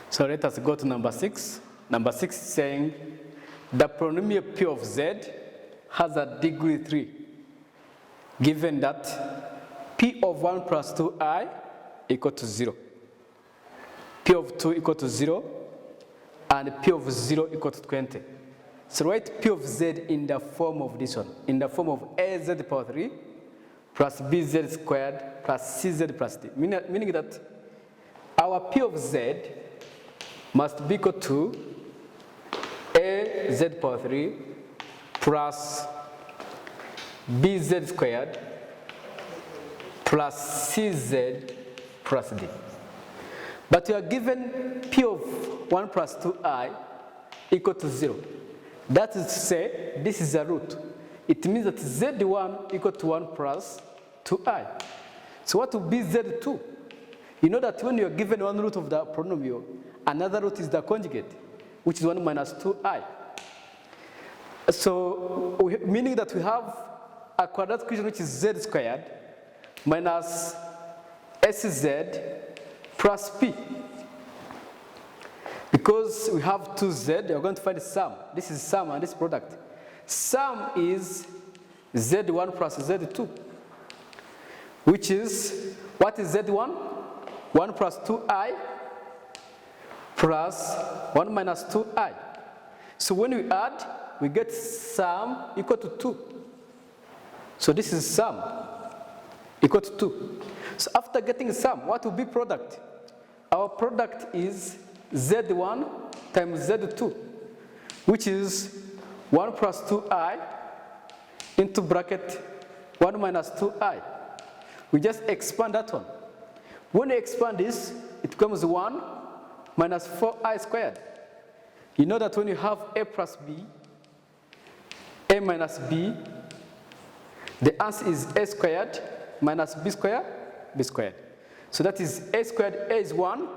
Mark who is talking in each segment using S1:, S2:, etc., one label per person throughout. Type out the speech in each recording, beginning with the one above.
S1: So let us go to number 6. Number 6 is saying the polynomial P of Z has a degree 3, given that P of 1 plus 2i equal to 0, P of 2 equal to 0, and P of 0 equal to 20. So write P of Z in the form of this one, in the form of AZ power 3 plus BZ squared plus CZ plus D, meaning that our P of Z must be equal to AZ power 3 plus BZ squared plus CZ plus D. But we are given P of 1 plus 2i equal to 0. That is to say, this is a root. It means that Z1 equal to 1 plus 2i. So what will be Z2? You know that when you are given one root of the polynomial, another root is the conjugate, which is 1 minus 2i. So, meaning that we have a quadratic equation which is z squared minus sz plus p. Because we have 2z, we are going to find sum. This is sum and this product. Sum is z1 plus z2, which is, what is z1? 1 plus 2i plus 1 minus 2i. So when we add, we get sum equal to 2. So this is sum equal to 2. So after getting sum, what will be product? Our product is z1 times z2, which is 1 plus 2i into bracket 1 minus 2i. We just expand that one. When you expand this, it becomes 1 minus 4i squared. You know that when you have a plus b, a minus b, the answer is a squared minus b squared, b squared. So that is a squared, a is 1,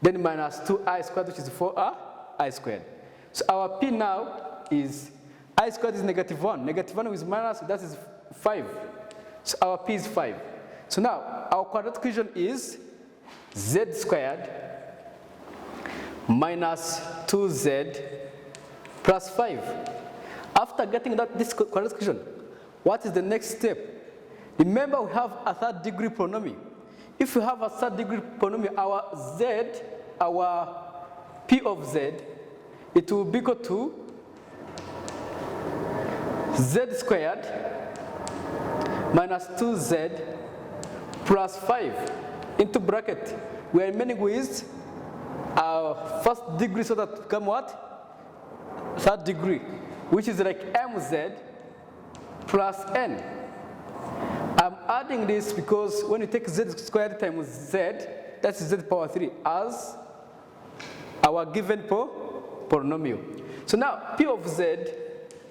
S1: then minus 2i squared, which is 4i squared. So our p now is, I squared is negative 1. Negative 1 with minus, that is 5. So our p is 5. So now, our quadratic equation is z squared minus 2z plus 5. After getting this quadratic equation, what is the next step? Remember, we have a third degree polynomial. If we have a third degree polynomial, our z, our p of z, it will be equal to z squared minus 2z plus 5 into bracket. We are remaining with our first degree, so that become what? Third degree, which is like mz plus n. I'm adding this because when you take z squared times z, that's z power 3 as our given polynomial. So now p of z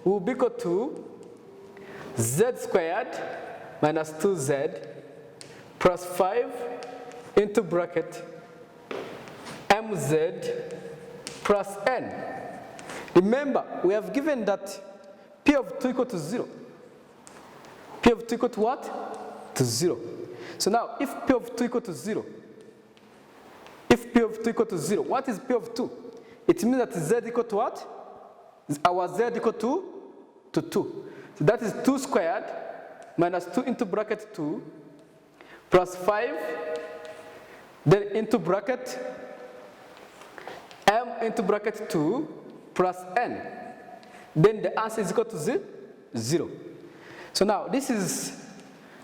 S1: will be equal to z squared minus 2z plus 5 into bracket mz plus n. Remember, we have given that p of 2 equal to 0. P of 2 equal to what? To 0. So now, if p of 2 equal to 0, if p of 2 equal to 0, what is p of 2? It means that z equal to what? Our z equal to 2. So that is 2 squared minus 2 into bracket 2 plus 5, then into bracket m into bracket 2 plus n. Then the answer is equal to 0. So now this is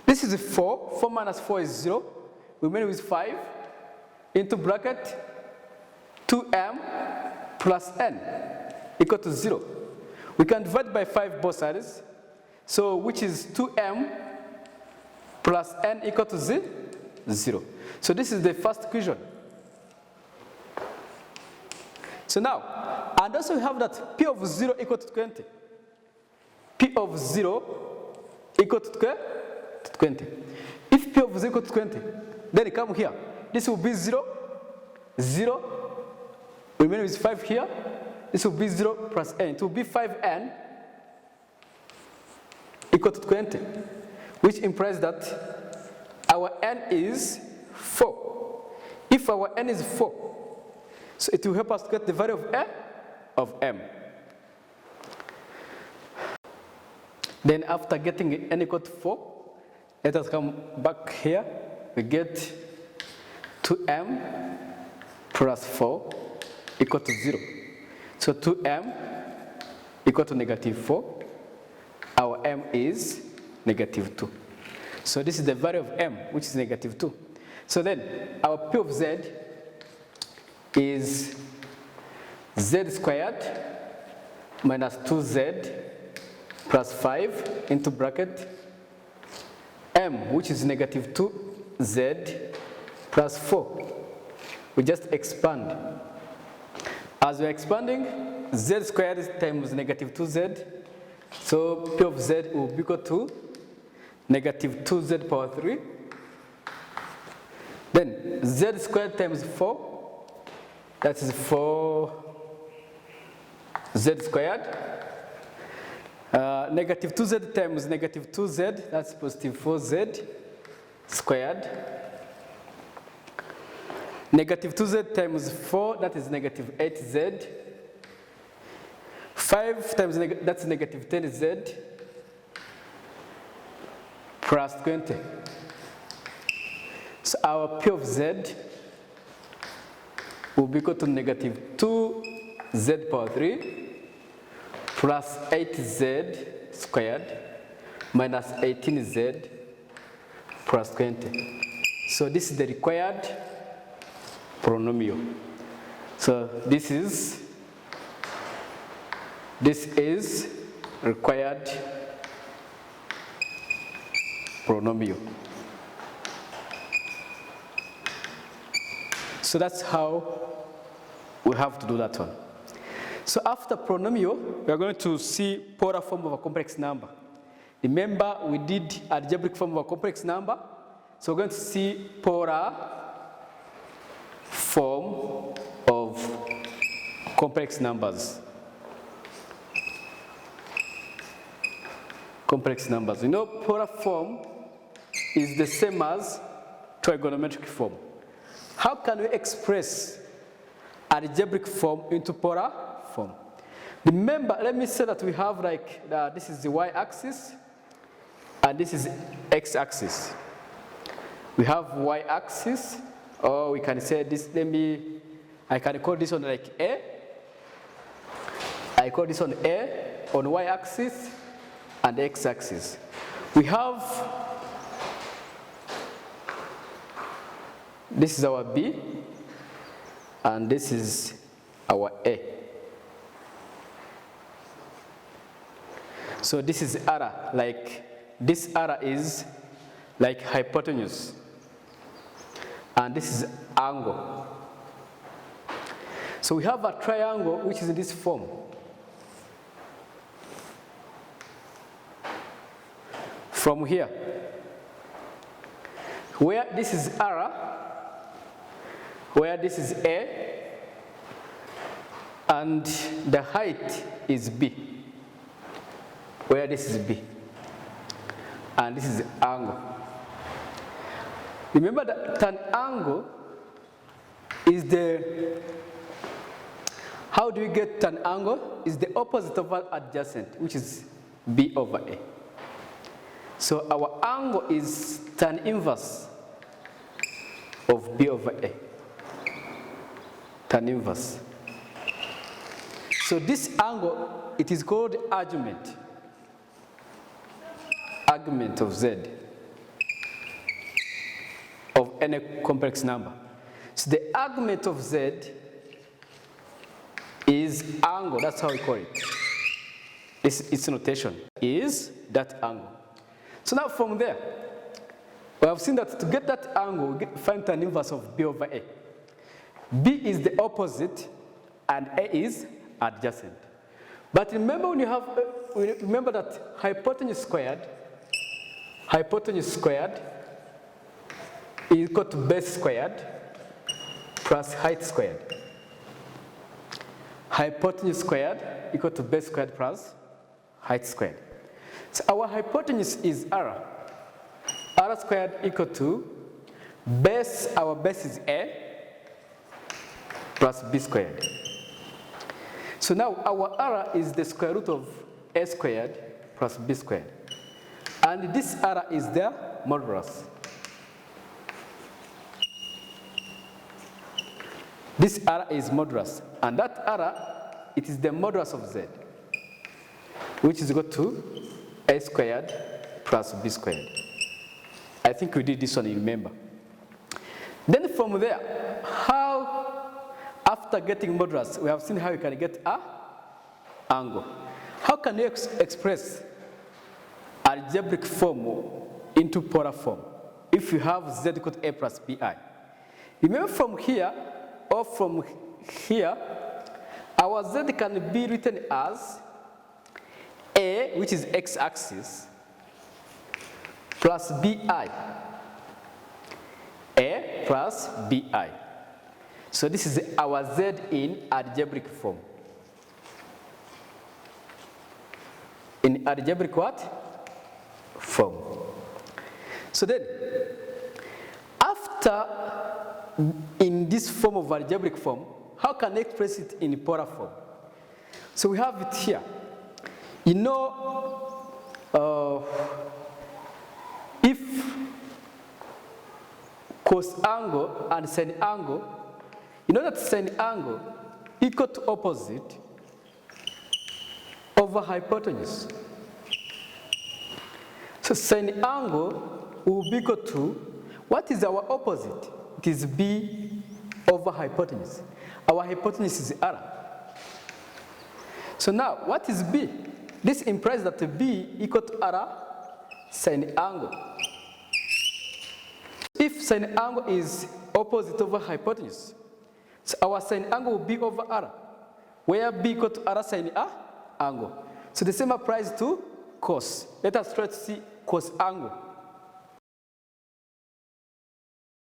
S1: 4. 4 minus 4 is 0. We remain with 5 into bracket 2m plus n equal to 0. We can divide by 5 both sides. So which is 2m plus n equal to 0. So this is the first equation. So now, and also we have that p of 0 equal to 20. P of 0 equal to 20. If p of 0 equal to 20, then you come here. This will be 0, 0. We remain with 5 here. This will be 0 plus n. It will be 5n equal to 20, which implies that our n is 4. If our n is 4, So it will help us to get the value of m. Then after getting n equal to 4, let us come back here. We get 2m plus 4 equal to 0. So 2m equal to -4. Our m is -2. So this is the value of m, which is -2. So then our P of z is z squared minus 2z plus 5 into bracket m, which is -2z plus 4. We just expand. As we're expanding, z squared times -2z, so P of z will be equal to -2z power 3. Then z squared times 4, that is 4z squared. -2z times -2z, that's +4z squared. -2z times 4, that is -8z. 5 times, that's -10z plus 20. So our P of z will be equal to -2z power 3 plus 8z squared minus 18z plus 20. So this is the required polynomial. So this is required polynomial. So that's how we have to do that one. So after polynomial, we are going to see polar form of a complex number. Remember, we did algebraic form of a complex number. So we're going to see polar form of complex numbers. Complex numbers. You know, polar form is the same as trigonometric form. How can we express algebraic form into polar form? Remember, let me say that we have like, this is the y-axis, and this is x-axis. We have y-axis, or we can say this, I can call this one like A. I call this one A on y-axis and x-axis. We have, this is our B, and this is our A. So this is R, like this R is like hypotenuse, and this is angle. So we have a triangle which is in this form. From here, where this is R, where this is A, and the height is B, where this is B, and this is angle. Remember that an angle is the, how do we get an angle? Is the opposite of adjacent, which is B over A. So our angle is tan inverse of B over A. Tan inverse. So this angle, it is called argument. Argument of Z of any complex number. So the argument of Z is angle, that's how we call it. Its notation is that angle. So now from there, we have seen that to get that angle, we find tan inverse of B over A. B is the opposite and A is adjacent. But remember when you have, remember that hypotenuse squared is equal to base squared plus height squared. Hypotenuse squared equal to base squared plus height squared. So our hypotenuse is R. R squared equal to base, our base is A, plus b squared. So now our r is the square root of a squared plus b squared. And this r is their modulus. This r is modulus, and that r, it is the modulus of z, which is equal to a squared plus b squared. I think we did this one, you remember. Then from there, after getting modulus, we have seen how you can get a angle. How can you express algebraic form into polar form if you have z equal to a plus bi? Remember from here, or from here, our z can be written as a, which is x-axis, plus bi. A plus bi. So this is our z in algebraic form. In algebraic what? Form. So then, after in this form of algebraic form, how can I express it in polar form? So we have it here. You know, if cos angle and sine angle, you know that sine angle equal to opposite over hypotenuse. So sine angle will be equal to, what is our opposite? It is b over hypotenuse. Our hypotenuse is r. So now, what is b? This implies that b equal to r sine angle. If sine angle is opposite over hypotenuse, so our sine angle will be over r, where b equal to r sine angle. So the same applies to cos. Let us try to see cos angle.